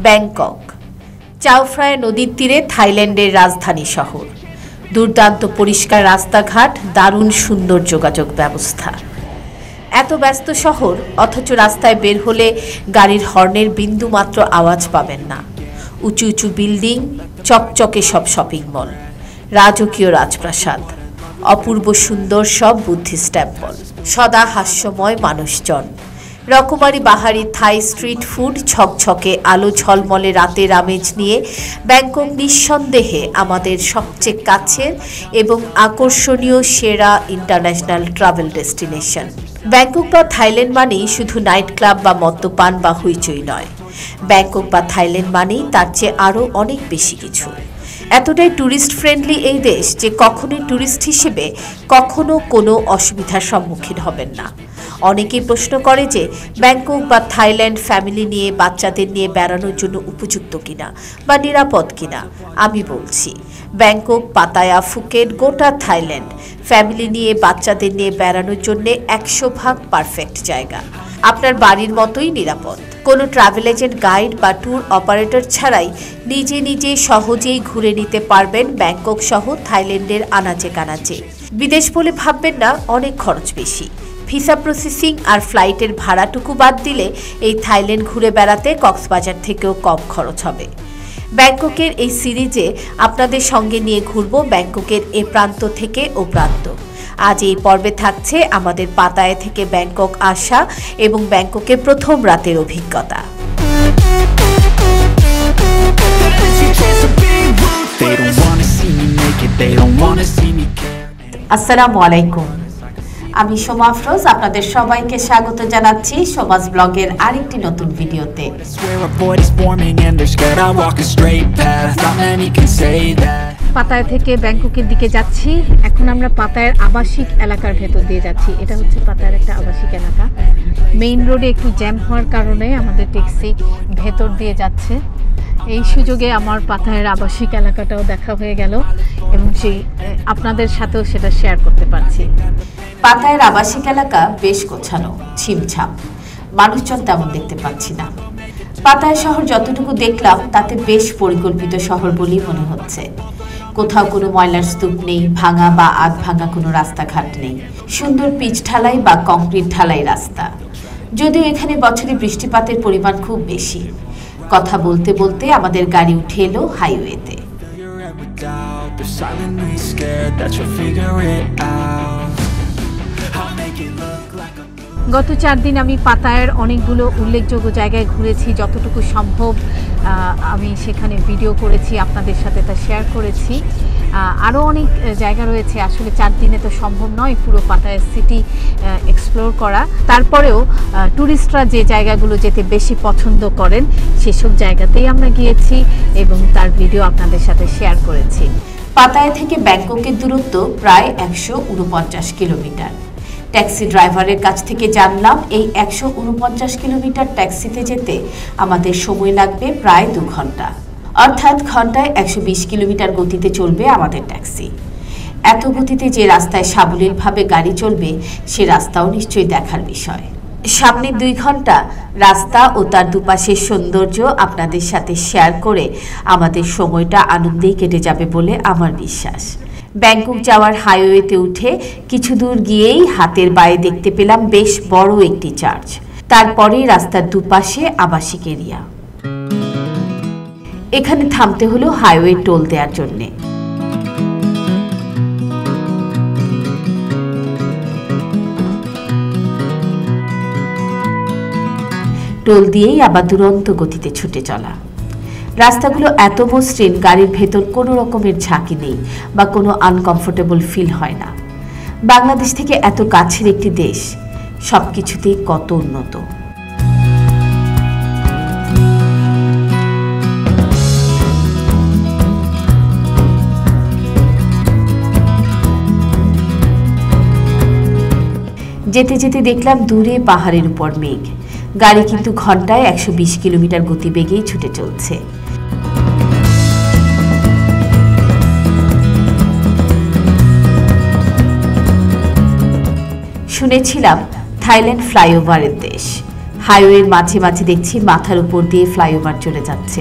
Bangkok চাও Phraya নদীর তীরে থাইল্যান্ডের রাজধানী শহর। দুর্দান্ত পরিষ্কার রাস্তাঘাট, দারুণ সুন্দর যোগাযোগ ব্যবস্থা। এত ব্যস্ত শহর, অথচ রাস্তায় বের হলে গাড়ির হর্নের বিন্দুমাত্র আওয়াজ পাবেন না। উঁচু উঁচু বিল্ডিং, চকচকে সব শপিং মল, রাজকীয় রাজপ্রাসাদ, অপূর্ব সুন্দর সব বুদ্ধিস্ট টেম্পল, সদা হাস্যময় মানুষজন, রকমারি বাহারি থাই স্ট্রিট ফুড, ছকছকে আলো ঝলমলে রাতের আমেজ নিয়ে ব্যাংকক নিঃসন্দেহে আমাদের সবচেয়ে কাছের এবং আকর্ষণীয় সেরা ইন্টারন্যাশনাল ট্রাভেল ডেস্টিনেশন। ব্যাংকক বা থাইল্যান্ড মানেই শুধু নাইট ক্লাব বা মদ্যপান বা হইচই নয়। ব্যাংকক বা থাইল্যান্ড মানেই তার চেয়ে আরও অনেক বেশি কিছু। এতটাই ট্যুরিস্ট ফ্রেন্ডলি এই দেশ যে কখনোই ট্যুরিস্ট হিসেবে কখনো কোনো অসুবিধার সম্মুখীন হবেন না। অনেকেই প্রশ্ন করে যে ব্যাংকক বা থাইল্যান্ড ফ্যামিলি নিয়ে, বাচ্চাদের নিয়ে বেড়ানোর জন্য উপযুক্ত কিনা বা নিরাপদ কিনা। আমি বলছি, ব্যাংকক, পাতায়া, ফুকেট, গোটা থাইল্যান্ড ফ্যামিলি নিয়ে, বাচ্চাদের নিয়ে বেড়ানোর জন্য 100% পারফেক্ট জায়গা। আপনার বাড়ির মতোই নিরাপদ। কোনো ট্রাভেল এজেন্ট, গাইড বা ট্যুর অপারেটর ছাড়াই নিজে নিজে সহজেই ঘুরে নিতে পারবেন ব্যাংকক সহ থাইল্যান্ডের আনাচে কানাচে। বিদেশ বলে ভাববেন না, অনেক খরচ বেশি। ভিসা প্রসেসিং আর ফ্লাইটের ভাড়াটুকু বাদ দিলে এই থাইল্যান্ড ঘুরে বেড়াতে কক্সবাজার থেকেও কম খরচ হবে। ব্যাংককের এই সিরিজে আপনাদের সঙ্গে নিয়ে ঘুরব ব্যাংককের এ প্রান্ত থেকে ও প্রান্ত। আজ এই পর্বে থাকছে আমাদের পাতায়া থেকে ব্যাংকক আসা এবং ব্যাংককের প্রথম রাতের অভিজ্ঞতা। আসসালামু আলাইকুম, আমি সোমা আফরোজ। আপনাদের সবাইকে স্বাগত জানাচ্ছি সোমাস ব্লগের আরেকটি নতুন ভিডিওতে। পাতায়া থেকে ব্যাংককের দিকে যাচ্ছি। এখন আমরা পাতায়ার আবাসিক এলাকার ভেতর দিয়ে যাচ্ছি। এটা হচ্ছে পাতায়ার একটা আবাসিক এলাকা। মেইন রোডে একটু জ্যাম হওয়ার কারণে আমাদের ট্যাক্সি ভেতর দিয়ে যাচ্ছে। এই সুযোগে আমার পাতায়ার আবাসিক এলাকাটাও দেখা হয়ে গেল এবং সেই আপনাদের সাথেও সেটা শেয়ার করতে পারছি। পাতায়ার আবাসিক এলাকা বেশ গোছানো, ছিমছাম, মানুষজন তেমন দেখতে পাচ্ছি না। পাতায়া শহর যতটুকু দেখলাম তাতে বেশ পরিকল্পিত শহর বলেই মনে হচ্ছে। কোথাও কোনো ময়লার স্তূপ নেই, ভাঙা বা আধ ভাঙা কোনো রাস্তাঘাট নেই, সুন্দর পিচ ঢালাই বা কংক্রিট ঢালাই রাস্তা। যদিও এখানে বছরে বৃষ্টিপাতের পরিমাণ খুব বেশি। কথা বলতে বলতে আমাদের গাড়ি উঠে এলো হাইওয়েতে। গত 4 দিন আমি পাতায়ার অনেকগুলো উল্লেখযোগ্য জায়গায় ঘুরেছি। যতটুকু সম্ভব আমি সেখানে ভিডিও করেছি, আপনাদের সাথে তা শেয়ার করেছি। আরও অনেক জায়গা রয়েছে। আসলে 4 দিনে তো সম্ভব নয় পুরো পাতায়া সিটি এক্সপ্লোর করা। তারপরেও ট্যুরিস্টরা যে জায়গাগুলো যেতে বেশি পছন্দ করেন সেসব জায়গাতেই আমরা গিয়েছি এবং তার ভিডিও আপনাদের সাথে শেয়ার করেছি। পাতায়া থেকে ব্যাংককের দূরত্ব প্রায় 149 কিলোমিটার। ট্যাক্সি ড্রাইভারের কাছ থেকে জানলাম এই 149 কিলোমিটার ট্যাক্সিতে যেতে আমাদের সময় লাগবে প্রায় 2 ঘন্টা। অর্থাৎ ঘন্টায় 120 কিলোমিটার গতিতে চলবে আমাদের ট্যাক্সি। এত গতিতে যে রাস্তায় সাবলীলভাবে গাড়ি চলবে সে রাস্তাও নিশ্চয়ই দেখার বিষয়। সামনের 2 ঘন্টা রাস্তা ও তার দুপাশের সৌন্দর্য আপনাদের সাথে শেয়ার করে আমাদের সময়টা আনন্দেই কেটে যাবে বলে আমার বিশ্বাস। ব্যাংকক যাওয়ার হাইওয়েতে উঠে কিছু দূর গিয়েই হাতের বাঁয়ে দেখতে পেলাম বেশ বড় একটি চার্চ। তারপরেই রাস্তার দুপাশে আবাসিক এরিয়া। এখানে থামতে হলো হাইওয়ে টোল দেওয়ার জন্যে। টোল দিয়েই আবার দুরন্ত গতিতে ছুটে চলা। রাস্তাগুলো এত মসৃণ, গাড়ির ভেতর কোনো রকমের ঝাঁকি নেই বা কোনো আনকমফোর্টেবল ফিল হয় না। বাংলাদেশ থেকে এত কাছের একটি দেশ, সব কিছুতেই কত উন্নত। যেতে যেতে দেখলাম দূরে পাহাড়ের উপর মেঘ। গাড়ি কিন্তু ঘন্টায় 120 কিলোমিটার গতিবেগেই ছুটে চলছে। শুনেছিলাম থাইল্যান্ড ফ্লাইওভারের দেশ। হাইওয়ের মাঝে মাঝে দেখছি মাথার উপর দিয়ে ফ্লাইওভার চলে যাচ্ছে।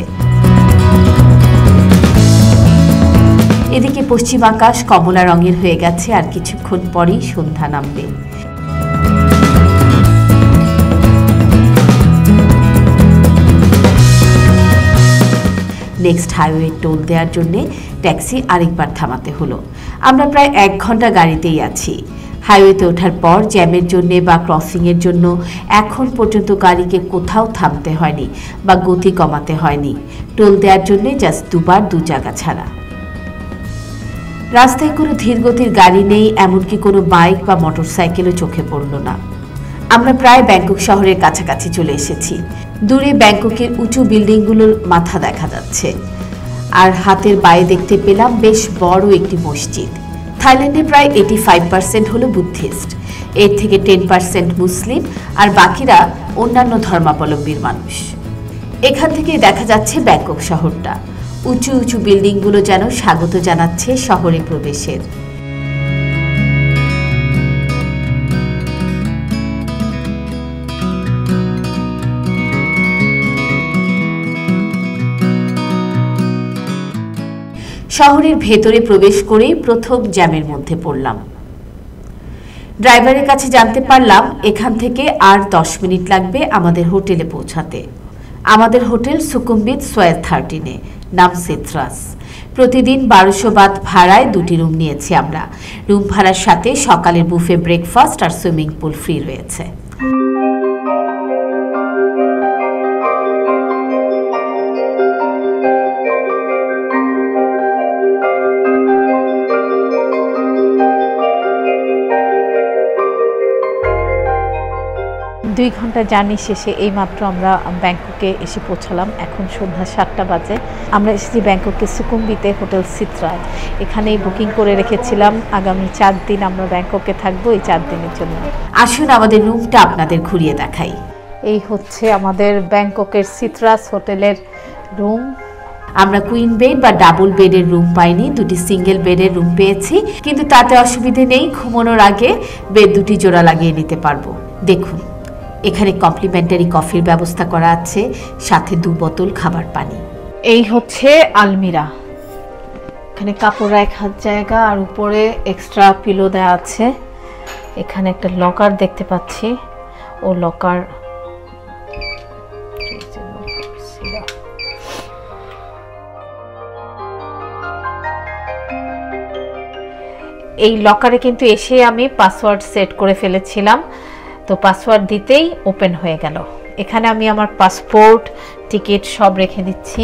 এদিকে পশ্চিম আকাশ কমলা রঙের হয়ে গেছে, আর কিছুক্ষণ পরই সন্ধ্যা নামবে। নেক্সট হাইওয়ে টোল দেওয়ার জন্য ট্যাক্সি আরেকবার থামাতে হলো। আমরা প্রায় 1 ঘন্টা গাড়িতেই আছি। হাইওয়েতে ওঠার পর জ্যামের জন্য বা ক্রসিংয়ের জন্য এখন পর্যন্ত গাড়িকে কোথাও থামতে হয়নি বা গতি কমাতে হয়নি, টোল দেওয়ার জন্য জাস্ট 2 বার 2 জায়গা ছাড়া। রাস্তায় কোনো ধীরগতির গাড়ি নেই, এমনকি কোনো বাইক বা মোটরসাইকেলও চোখে পড়ল না। আমরা প্রায় ব্যাংকক শহরের কাছাকাছি চলে এসেছি। দূরে ব্যাংককের উঁচু বিল্ডিংগুলোর মাথা দেখা যাচ্ছে, আর হাতের বায়ে দেখতে পেলাম বেশ বড় একটি মসজিদ। থাইল্যান্ডে প্রায় 85% হলো বুদ্ধিস্ট, এর থেকে 10% মুসলিম, আর বাকিরা অন্যান্য ধর্মাবলম্বীর মানুষ। এখান থেকে দেখা যাচ্ছে ব্যাংকক শহরটা। উঁচু উঁচু বিল্ডিংগুলো যেন স্বাগত জানাচ্ছে শহরে প্রবেশের। শহরের ভেতরে প্রবেশ করেই প্রথম জ্যামের মধ্যে পড়লাম। ড্রাইভারের কাছে জানতে পারলাম এখান থেকে আর 10 মিনিট লাগবে আমাদের হোটেলে পৌঁছাতে। আমাদের হোটেল সুকুমবিত সোয়েল 13-এ, নাম সিত্রাস। প্রতিদিন 1200 বাত ভাড়ায় 2টি রুম নিয়েছি আমরা। রুম ভাড়ার সাথে সকালের বুফে ব্রেকফাস্ট আর সুইমিং পুল ফ্রি রয়েছে। দুই ঘন্টা জার্নি শেষে এইমাত্র আমরা ব্যাংককে এসে পৌঁছালাম। এখন সন্ধ্যা 7টা বাজে। আমরা এসেছি ব্যাংককে সুকুমবিতে হোটেল সিত্রায়। এখানেই বুকিং করে রেখেছিলাম। আগামী 4 দিন আমরা ব্যাংককে থাকবো, এই 4 দিনের জন্য। আসুন আমাদের রুমটা আপনাদের ঘুরিয়ে দেখাই। এই হচ্ছে আমাদের ব্যাংককের সিত্রাস হোটেলের রুম। আমরা কুইন বেড বা ডাবল বেডের রুম পাইনি, 2টি সিঙ্গেল বেডের রুম পেয়েছি, কিন্তু তাতে অসুবিধে নেই। ঘুমানোর আগে বেড 2টি জোড়া লাগিয়ে নিতে পারবো। দেখুন, এখানে কমপ্লিমেন্টারি কফির ব্যবস্থা করা আছে, সাথে 2 বোতল খাবার পানি। এই হচ্ছে আলমিরা, এখানে কাপড় রাখার জায়গা, আর উপরে এক্সট্রা পিলো দেওয়া আছে। এখানে একটা লকার দেখতে পাচ্ছি, ও লকার এই লকারে কিন্তু এসে আমি পাসওয়ার্ড সেট করে ফেলেছিলাম, তো পাসওয়ার্ড দিতেই ওপেন হয়ে গেল। এখানে আমি আমার পাসপোর্ট, টিকিট সব রেখে দিচ্ছি,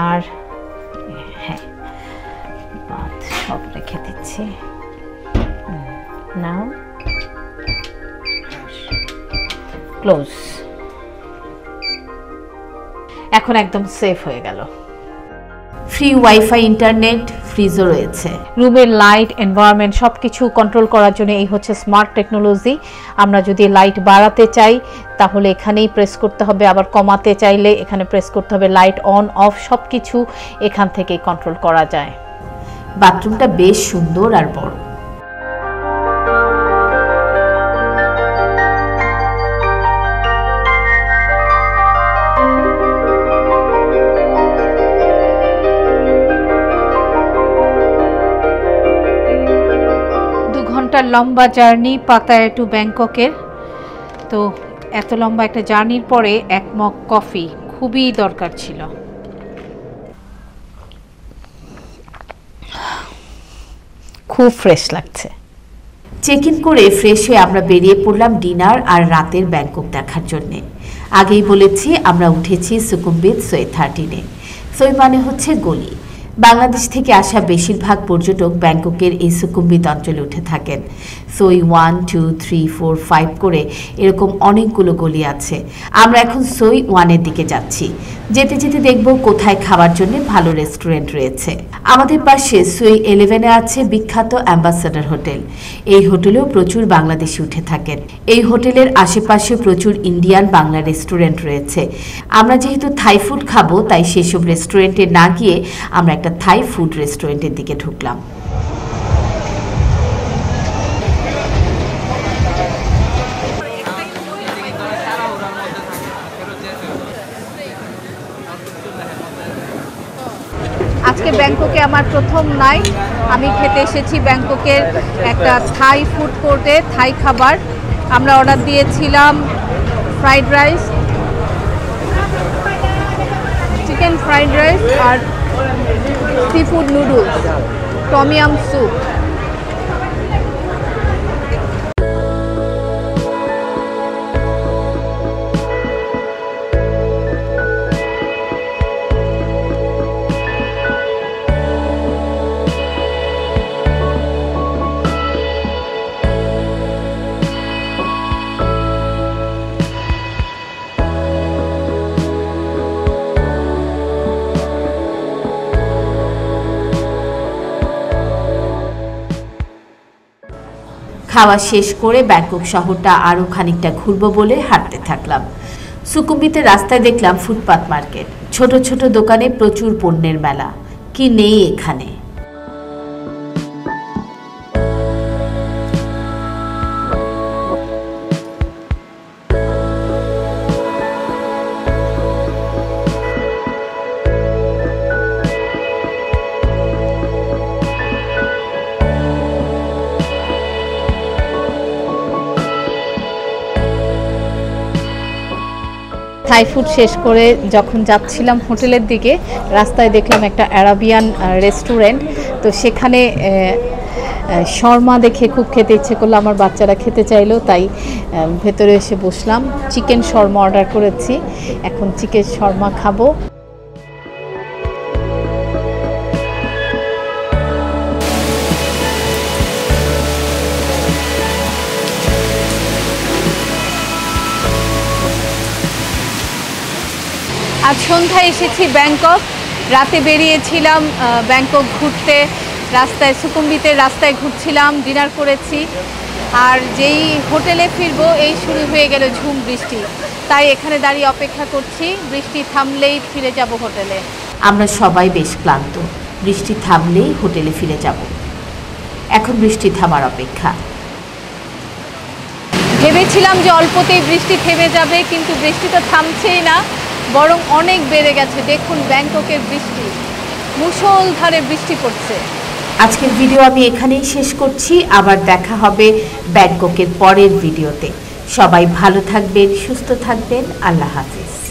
আর হ্যাঁ সব রেখে দিচ্ছি। নাও ক্লোজ। এখন একদম সেফ হয়ে গেল। ফ্রি ওয়াইফাই, ইন্টারনেট, ফ্রিজও রয়েছে। রুমের লাইট, এনভায়রনমেন্ট সবকিছু কন্ট্রোল করার জন্য এই হচ্ছে স্মার্ট টেকনোলজি। আমরা যদি লাইট বাড়াতে চাই তাহলে এখানেই প্রেস করতে হবে, আবার কমাতে চাইলে এখানে প্রেস করতে হবে। লাইট অন অফ সবকিছু এখান থেকেই কন্ট্রোল করা যায়। বাথরুমটা বেশ সুন্দর আর বড়। লম্বা জার্নি পাতায়া টু ব্যাংককের। তো এত লম্বা একটা জার্নির পরে 1 মগ কফি খুবই দরকার ছিল। খুব ফ্রেশ লাগছে। চেক ইন করে ফ্রেশ হয়ে আমরা বেরিয়ে পড়লাম ডিনার আর রাতের ব্যাংকক দেখার জন্যে। আগেই বলেছি আমরা উঠেছি সুকুমবিত সোয়ে 13-এ। সোই মানে হচ্ছে গলি। বাংলাদেশ থেকে আসা বেশিরভাগ পর্যটক ব্যাংককের এই সুকুমবিত অঞ্চলে উঠে থাকেন। সোই 1, 2, 3, 4, 5 করে এরকম অনেকগুলো গলি আছে। আমরা এখন সোই 1-এর দিকে যাচ্ছি। যেতে যেতে দেখব কোথায় খাবার জন্য ভালো রেস্টুরেন্ট রয়েছে। আমাদের পাশে সোই 11-এ আছে বিখ্যাত অ্যাম্বাসাডর হোটেল। এই হোটেলেও প্রচুর বাংলাদেশি উঠে থাকেন। এই হোটেলের আশেপাশে প্রচুর ইন্ডিয়ান, বাংলা রেস্টুরেন্ট রয়েছে। আমরা যেহেতু থাই ফুড খাবো, তাই সেসব রেস্টুরেন্টে না গিয়ে আমরা একটা থাই ফুড রেস্টুরেন্টের দিকে ঢুকলাম। আজকে ব্যাংককে আমার প্রথম নাইট। আমি খেতে এসেছি ব্যাংককের একটা থাই ফুড কোর্টে, থাই খাবার। আমরা অর্ডার দিয়েছিলাম fried rice, chicken fried rice আর seafood noodles, tom yum soup. খাওয়া শেষ করে ব্যাংকক শহরটা আরও খানিকটা ঘুরবো বলে হাঁটতে থাকলাম। সুকুমবিতের রাস্তায় দেখলাম ফুটপাত মার্কেট, ছোট ছোট দোকানে প্রচুর পণ্যের মেলা। কি নেই এখানে! থাই ফুড শেষ করে যখন যাচ্ছিলাম হোটেলের দিকে, রাস্তায় দেখলাম একটা আরাবিয়ান রেস্টুরেন্ট। তো সেখানে শর্মা দেখে খুব খেতে ইচ্ছে করলো, আমার বাচ্চারা খেতে চাইলো, তাই ভেতরে এসে বসলাম। চিকেন শর্মা অর্ডার করেছি, এখন চিকেন শর্মা খাবো। আজ সন্ধ্যায় এসেছি ব্যাংকক, রাতে বেরিয়েছিলাম ব্যাংকক ঘুরতে। রাস্তায় সুকুমবিতের রাস্তায় ঘুরছিলাম, ডিনার করেছি, আর যেই হোটেলে ফিরবো এই শুরু হয়ে গেল ঝুম বৃষ্টি। তাই এখানে দাঁড়িয়ে অপেক্ষা করছি, বৃষ্টি থামলেই ফিরে যাব হোটেলে। আমরা সবাই বেশ ক্লান্ত, বৃষ্টি থামলেই হোটেলে ফিরে যাব। এখন বৃষ্টি থামার অপেক্ষা। ভেবেছিলাম যে অল্পতেই বৃষ্টি থেমে যাবে, কিন্তু বৃষ্টি তো থামছেই না, বরং অনেক বেড়ে গেছে। দেখুন ব্যাংককের বৃষ্টি, মুষলধারে বৃষ্টি পড়ছে। আজকের ভিডিও আমি এখানেই শেষ করছি। আবার দেখা হবে ব্যাংককের পরের ভিডিওতে। সবাই ভালো থাকবেন, সুস্থ থাকবেন। আল্লাহ হাফিজ।